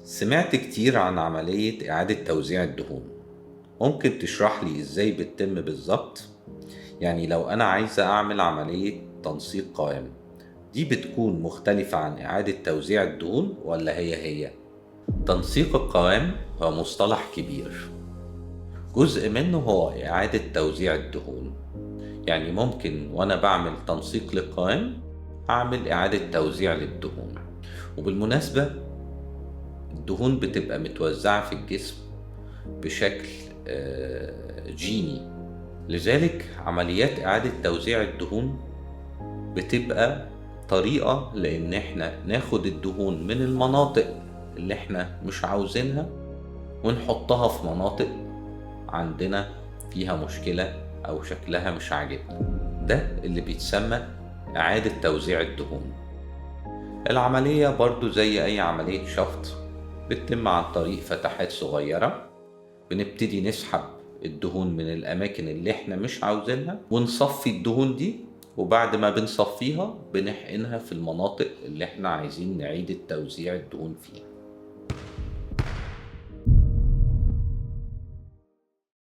سمعت كتير عن عملية إعادة توزيع الدهون. ممكن تشرح لي إزاي بتتم بالظبط؟ يعني لو أنا عايزة أعمل عملية تنسيق قوام، دي بتكون مختلفة عن إعادة توزيع الدهون ولا هي؟ تنسيق القوام هو مصطلح كبير، جزء منه هو إعادة توزيع الدهون. يعني ممكن وأنا بعمل تنسيق للقوام أعمل إعادة توزيع للدهون. وبالمناسبة الدهون بتبقى متوزعة في الجسم بشكل جيني، لذلك عمليات إعادة توزيع الدهون بتبقى طريقة لأن احنا ناخد الدهون من المناطق اللي احنا مش عاوزينها ونحطها في مناطق عندنا فيها مشكلة أو شكلها مش عاجبنا. ده اللي بيتسمى إعادة توزيع الدهون. العملية برضو زي أي عملية شفط بتتم عن طريق فتحات صغيرة. بنبتدي نسحب الدهون من الأماكن اللي احنا مش عاوزينها ونصفي الدهون دي، وبعد ما بنصفيها بنحقنها في المناطق اللي احنا عايزين نعيد التوزيع الدهون فيها.